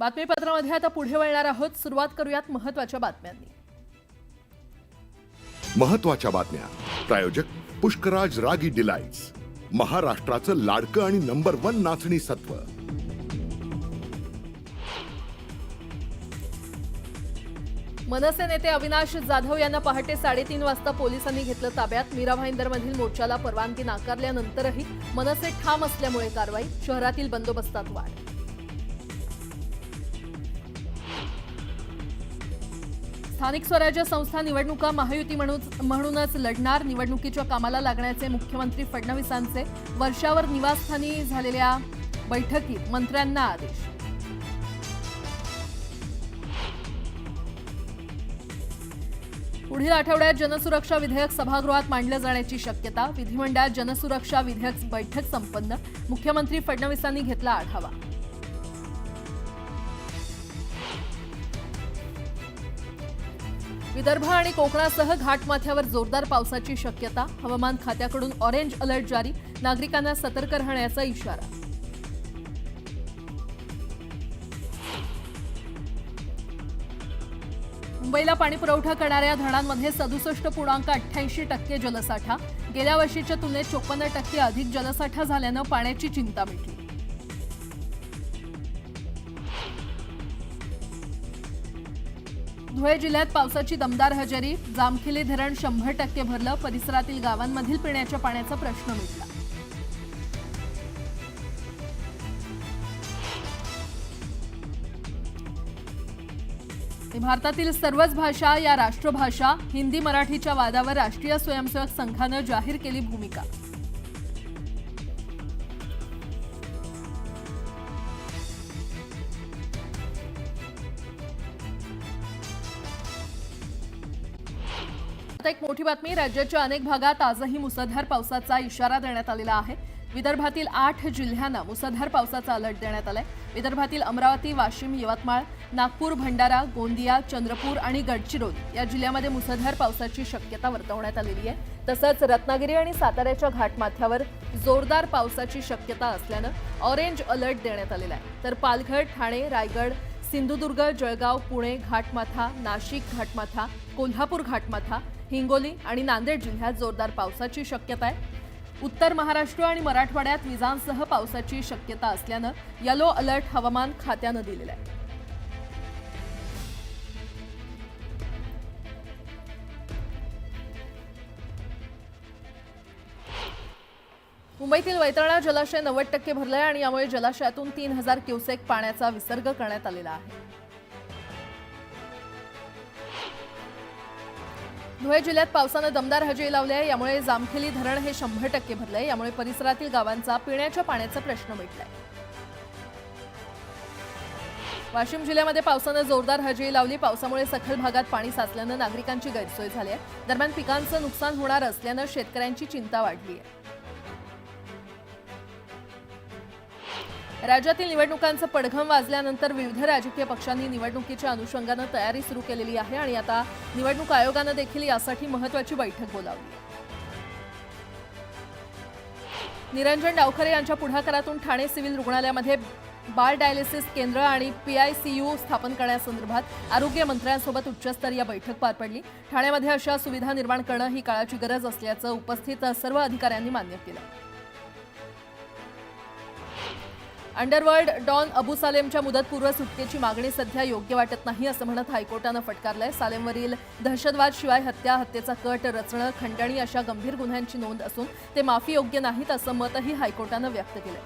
बातमीपत्रामध्ये आता पुढे वळणार आहोत. सुरुवात करूयात महत्त्वाच्या बातम्यांनी. महत्त्वाच्या बातम्या. प्रायोजक पुष्कराज रागी डिलाइट्स, महाराष्ट्राचं लाडकं आणि नंबर 1 नाचणी सत्व. मनसे नेते अविनाश जाधव यांना पहाटे 3:30 वाजता पोलिसांनी घेतलं ताब्यात. मीरा भाईंदरमधील मोर्चाला परवानगी नाकारल्यानंतरही मनसे ठाम असल्यामुळे कारवाई. शहरातील बंदोबस्तात वाढ. स्थानिक स्वराज्य संस्था निवडणुका महायुती म्हणूनच लढणार. निवडणुकीच्या कामाला लागण्याचे मुख्यमंत्री फडणवीसांचे. वर्षावर निवासस्थानी झालेल्या बैठकीत मंत्र्यांना आदेश. पुढील आठवड्यात जनसुरक्षा विधेयक सभागृहात मांडलं जाण्याची शक्यता. विधिमंडळात जनसुरक्षा विधेयक बैठक संपन्न. मुख्यमंत्री फडणवीसांनी घेतला आढावा. विदर्भ आणि कोकणासह घाटमाथ्यावर जोरदार पावसाची शक्यता. हवामान खात्याकडून ऑरेंज अलर्ट जारी. नागरिकांना सतर्क राहण्याचा इशारा. मुंबईला पाणीपुरवठा करणाऱ्या धरणांमध्ये 67.88% जलसाठा. गेल्या वर्षीच्या तुलनेत 54% अधिक जलसाठा झाल्यानं पाण्याची चिंता मिटली. धुळे जिल्ह्यात पावसाची दमदार हजेरी. जामखेली धरण 100% भरलं. परिसरातील गावांमधील पिण्याच्या पाण्याचा प्रश्न मिटला. भारतातील सर्वच भाषा या राष्ट्रभाषा. हिंदी मराठीच्या वादावर राष्ट्रीय स्वयंसेवक संघानं जाहीर केली भूमिका. आता एक मोठी बातमी. राज्याच्या अनेक भागात आजही मुसळधार पावसाचा इशारा देण्यात आलेला आहे. विदर्भातील 8 जिल्ह्यांना मुसळधार पावसाचा अलर्ट देण्यात आलाय. विदर्भातील अमरावती, वाशिम, यवतमाळ, नागपूर, भंडारा, गोंदिया, चंद्रपूर आणि गडचिरोली या जिल्ह्यामध्ये मुसळधार पावसाची शक्यता वर्तवण्यात आलेली आहे. तसंच रत्नागिरी आणि साताऱ्याच्या घाटमाथ्यावर जोरदार पावसाची शक्यता असल्यानं ऑरेंज अलर्ट देण्यात आलेला आहे. तर पालघर, ठाणे, रायगड, सिंधुदुर्ग, जळगाव, पुणे घाटमाथा, नाशिक घाटमाथा, कोल्हापूर घाटमाथा, हिंगोली आणि नांदेड जिल्ह्यात जोरदार पावसाची शक्यता आहे. उत्तर महाराष्ट्र आणि मराठवाड्यात विजांसह पावसाची शक्यता असल्यानं येलो अलर्ट हवामान खात्यानं दिलेला आहे. मुंबईतील वैतरणा जलाशय 90% भरलंय आणि यामुळे जलाशयातून 3000 क्युसेक पाण्याचा विसर्ग करण्यात आलेला आहे. धुळे जिल्ह्यात पावसानं दमदार हजेरी लावली आहे. यामुळे जामखेली धरण हे 100% भरलंय. यामुळे परिसरातील गावांचा पिण्याच्या पाण्याचा प्रश्न मिटलाय. वाशिम जिल्ह्यामध्ये पावसानं जोरदार हजेरी लावली. पावसामुळे सखल भागात पाणी साचल्यानं नागरिकांची गैरसोय झाली आहे. दरम्यान पिकांचं नुकसान होणार असल्यानं शेतकऱ्यांची चिंता वाढली आहे. राज्यातील निवडणुकांचं पडघम वाजल्यानंतर विविध राजकीय पक्षांनी निवडणुकीच्या अनुषंगानं तयारी सुरू केलेली आहे आणि आता निवडणूक आयोगानं देखील यासाठी महत्त्वाची बैठक बोलावली. निरंजन डावखरे यांच्या पुढाकारातून ठाणे सिव्हिल रुग्णालयामध्ये बाळ डायलिसिस केंद्र आणि PICU स्थापन करण्यासंदर्भात आरोग्य मंत्र्यांसोबत उच्चस्तरीय बैठक पार पडली. ठाण्यामध्ये अशा सुविधा निर्माण करणं ही काळाची गरज असल्याचं उपस्थित सर्व अधिकाऱ्यांनी मान्य केलं. अंडरवर्ल्ड डॉन अबू सालेमच्या मुदतपूर्व सुटकेची मागणी सध्या योग्य वाटत नाही असं म्हणत हायकोर्टानं फटकारलंय. सालेमवरील दहशतवाद, शिवाय हत्या, हत्येचा कट रचणं, खंडणी अशा गंभीर गुन्ह्यांची नोंद असून ते माफी योग्य नाहीत असं मतही हायकोर्टानं व्यक्त केलंय.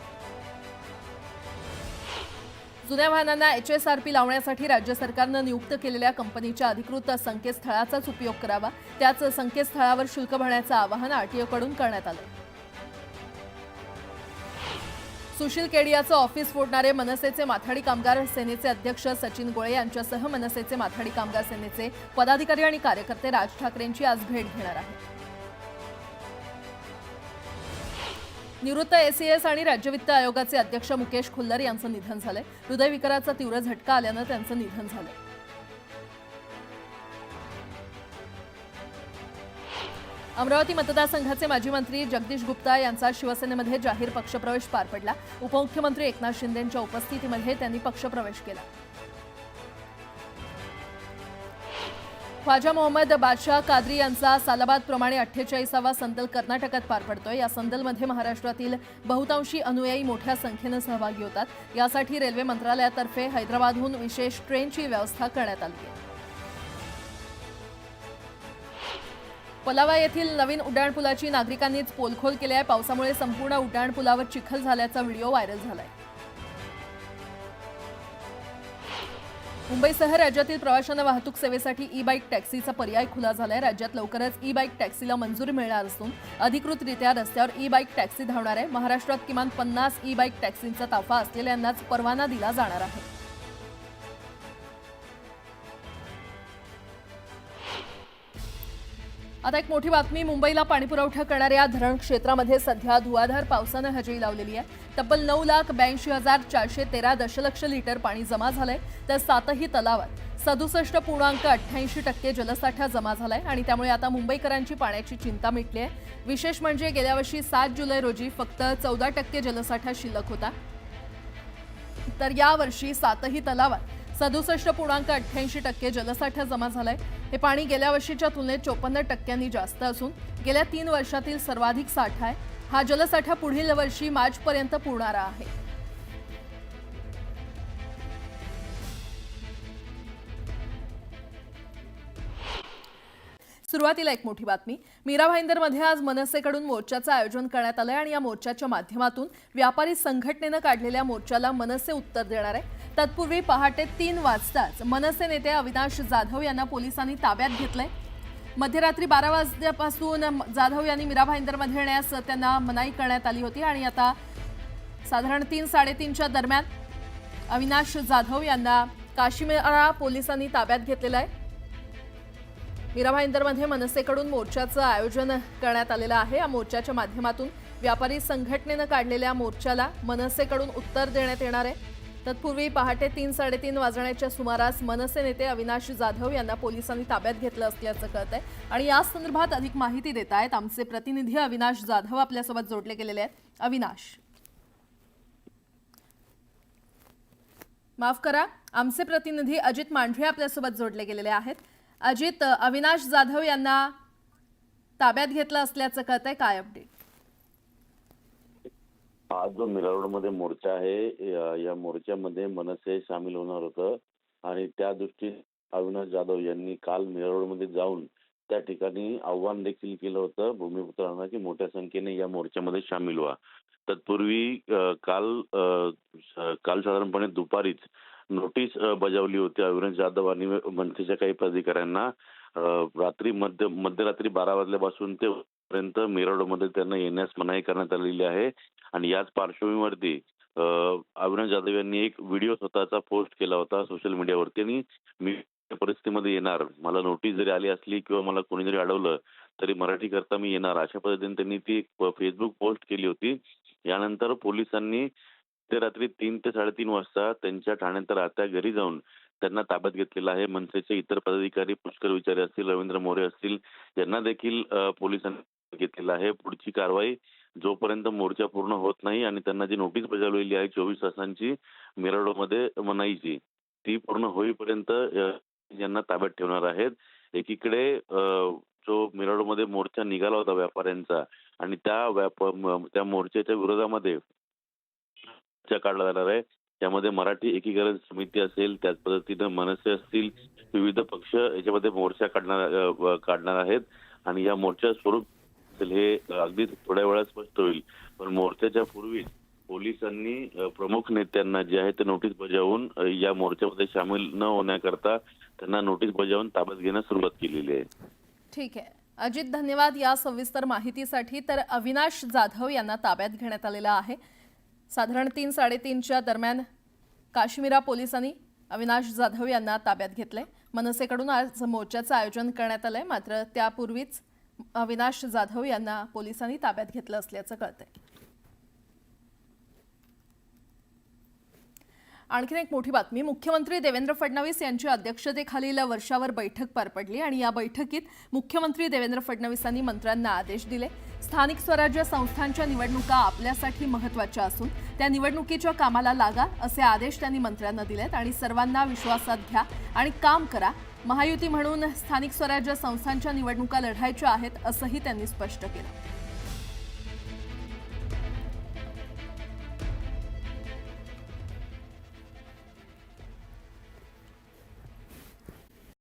जुन्या वाहनांना HSRP लावण्यासाठी राज्य सरकारनं नियुक्त केलेल्या कंपनीच्या अधिकृत संकेतस्थळाचाच उपयोग करावा. त्याच संकेतस्थळावर शुल्क भरण्याचं आवाहन RTOकडून करण्यात आलं. सुशील केडियाचं ऑफिस फोडणारे मनसेचे माथाडी कामगार सेनेचे अध्यक्ष सचिन गोळे यांच्यासह मनसेचे माथाडी कामगार सेनेचे पदाधिकारी आणि कार्यकर्ते राज ठाकरेंची आज भेट घेणार आहेत. निवृत्त ACS आणि राज्य वित्त आयोगाचे अध्यक्ष मुकेश खुल्लर यांचं निधन झालंय. हृदयविकाराचा तीव्र झटका आल्यानं त्यांचं निधन झालंय. अमरावती मतदारसंघाचे माजी मंत्री जगदीश गुप्ता यांचा शिवसेनेमध्ये जाहीर पक्षप्रवेश पार पडला. उपमुख्यमंत्री एकनाथ शिंदेंच्या उपस्थितीमध्ये त्यांनी पक्षप्रवेश केला. ख्वाजा मोहम्मद बादशाह कादरी यांचा सालाबाद प्रमाणे 48वा संदल कर्नाटकात पार पडतोय. या संदलमध्ये महाराष्ट्रातील बहुतांशी अनुयायी मोठ्या संख्येनं सहभागी होतात. यासाठी रेल्वे मंत्रालयातर्फे हैदराबादहून विशेष ट्रेनची व्यवस्था करण्यात आली आहे. पलावा येथील नवीन उड्डाणपुलाची नागरिकांनीच पोलखोल केली आहे. पावसामुळे संपूर्ण उड्डाणपुलावर चिखल झाल्याचा व्हिडिओ व्हायरल झालाय. मुंबईसह राज्यातील प्रवाशांना वाहतूक सेवेसाठी ई बाईक टॅक्सीचा पर्याय खुला झालाय. राज्यात लवकरच ई बाईक टॅक्सीला मंजुरी मिळणार असून अधिकृतरित्या रस्त्यावर ई बाईक टॅक्सी धावणार आहे. महाराष्ट्रात किमान 50 ई बाईक टॅक्सींचा ताफा असलेल्यांनाच परवाना दिला जाणार आहे. आता एक मोठी बातमी. मुंबईला पाणीपुरवठा करणाऱ्या धरण क्षेत्रामध्ये सध्या धुवाधार पावसानं हजेरी लावलेली आहे. तब्बल 9,82,413 दशलक्ष लिटर पाणी जमा झालंय. तर 7ही तलावात 67.88% जलसाठा जमा झालाय आणि त्यामुळे आता मुंबईकरांची पाण्याची चिंता मिटली आहे. विशेष म्हणजे गेल्या वर्षी 7 जुलै रोजी फक्त 14% जलसाठा शिल्लक होता. तर यावर्षी 7ही तलावात 67.88% जलसाठा जमा झालाय. हे पाणी गेल्या वर्षीच्या तुलनेत 54% जास्त असून गेल्या 3 वर्षातील सर्वाधिक साठा आहे. हा जलसाठा पुढील वर्षी मार्चपर्यंत पुरणारा आहे. सुरुवातीला एक मोठी बातमी. मीरा भाईंदरमध्ये आज मनसेकडून मोर्चाचं आयोजन करण्यात आलंय आणि या मोर्चाच्या माध्यमातून व्यापारी संघटनेनं काढलेल्या मोर्चाला मनसे उत्तर देणार आहे. तत्पूर्वी पहाटे 3 वाजताच मनसे नेते अविनाश जाधव यांना पोलिसांनी ताब्यात घेतलंय. मध्यरात्री 12 वाजल्यापासून जाधव यांनी मीरा भाईंदरमध्ये येण्यास त्यांना मनाई करण्यात आली होती आणि आता साधारण 3-3:30च्या दरम्यान अविनाश जाधव यांना काशीमेरा पोलिसांनी ताब्यात घेतलेलं आहे. मीरा भाईंदरमध्ये मनसेकडून मोर्चाचं आयोजन करण्यात आलेलं आहे. या मोर्चाच्या माध्यमातून व्यापारी संघटनेनं काढलेल्या मोर्चाला मनसेकडून उत्तर देण्यात येणार आहे. तत्पूर्वी पहाटे 3-3:30 वाजण्याच्या सुमारास मनसे नेते अविनाश जाधव यांना पोलिसांनी ताब्यात घेतलं असल्याचं कळत आहे आणि या संदर्भात अधिक माहिती देत आहेत आमचे प्रतिनिधी अविनाश जाधव आपल्यासोबत जोडले गेलेले आहेत. अविनाश, माफ करा, आमचे प्रतिनिधी अजित मांढरे आपल्यासोबत जोडले गेलेले आहेत. अजित, अविनाश जाधव यांना ताब्यात घेतलं असल्याचं कळतंय, काय अपडेट? आज जो मीरा रोडमध्ये मोर्चा आहे या मोर्चामध्ये मनसे सामील होणार होतं आणि त्या दृष्टीने अविनाश जाधव यांनी काल मीरा रोडमध्ये जाऊन त्या ठिकाणी आव्हान देखील केलं होतं भूमिपुत्रांना की मोठ्या संख्येने या मोर्चामध्ये सामील व्हा. तत्पूर्वी काल साधारणपणे दुपारीच नोटीस बजावली होती अविनाश जाधव आणि मनसेच्या काही पदाधिकाऱ्यांना. मध्यरात्री 12 वाजल्यापासून ते पर्यंत मीरा रोडमध्ये त्यांना येण्यास मनाई करण्यात आलेली आहे आणि याच पार्श्वभूमीवरती अविनाश जाधव यांनी एक व्हिडिओ स्वतःचा पोस्ट केला होता सोशल मीडियावरती आणि मी परिस्थितीमध्ये येणार, मला नोटीस जरी आली असली किंवा मला कोणी जरी अडवलं तरी मराठी करता मी येणार, अशा पद्धतीने त्यांनी ती फेसबुक पोस्ट केली होती. यानंतर पोलिसांनी ते रात्री 3 ते 3:30 वाजता त्यांच्या ठाण्यात राहत्या घरी जाऊन त्यांना ताब्यात घेतलेलं आहे. मनसेचे इतर पदाधिकारी पुष्कर विचारे असतील, रवींद्र मोरे असतील, यांना देखील पोलिसांनी घेतलेलं आहे. पुढची कारवाई जोपर्यंत मोर्चा पूर्ण होत नाही आणि त्यांना जी नोटीस बजावलेली आहे 24 तासांची मीरा रोडमध्ये मनाईची, ती पूर्ण होईपर्यंत यांना ताब्यात ठेवणार आहेत. एकीकडे जो मीरा रोडमध्ये मोर्चा निघाला होता व्यापाऱ्यांचा आणि त्या मोर्चाच्या विरोधामध्ये काढला जाणार आहे. त्यामध्ये मराठी एकीकरण समिती असेल, त्याच पद्धतीनं मनसे असतील, विविध पक्ष याच्यामध्ये मोर्चा काढणार आहेत आणि या मोर्चा स्वरूप हे अगदी थोड्या वेळात स्पष्ट होईल. पण मोर्चाच्या पूर्वी पोलिसांनी प्रमुख नेत्यांना जे आहे ते नोटीस बजावून या मोर्चामध्ये सामील न होण्याकरता त्यांना नोटीस बजावून ताब्यात घेण्यास सुरुवात केलेली आहे. ठीक आहे अजित, धन्यवाद या सविस्तर माहितीसाठी. तर अविनाश जाधव यांना ताब्यात घेण्यात आलेला आहे. साधारण 3-3:30च्या दरम्यान काश्मीरा पोलिसांनी अविनाश जाधव यांना ताब्यात घेतले. मनसेकडून आज मोर्चाचं आयोजन करण्यात आलंय, मात्र त्यापूर्वीच अविनाश जाधव यांना पोलिसांनी ताब्यात घेतलं असल्याचं कळतंय. आणखीन एक मोठी बातमी. मुख्यमंत्री देवेंद्र फडणवीस यांच्या अध्यक्षतेखालील वर्षावर बैठक पार पडली आणि या बैठकीत मुख्यमंत्री देवेंद्र फडणवीसांनी मंत्र्यांना आदेश दिले. स्थानिक स्वराज्य संस्थांच्या निवडणुका आपल्यासाठी महत्त्वाच्या असून त्या निवडणुकीच्या कामाला लागा असे आदेश त्यांनी मंत्र्यांना दिलेत आणि सर्वांना विश्वासात घ्या आणि काम करा. महायुती म्हणून स्थानिक स्वराज्य संस्थांच्या निवडणुका लढायच्या आहेत असंही त्यांनी स्पष्ट केलं.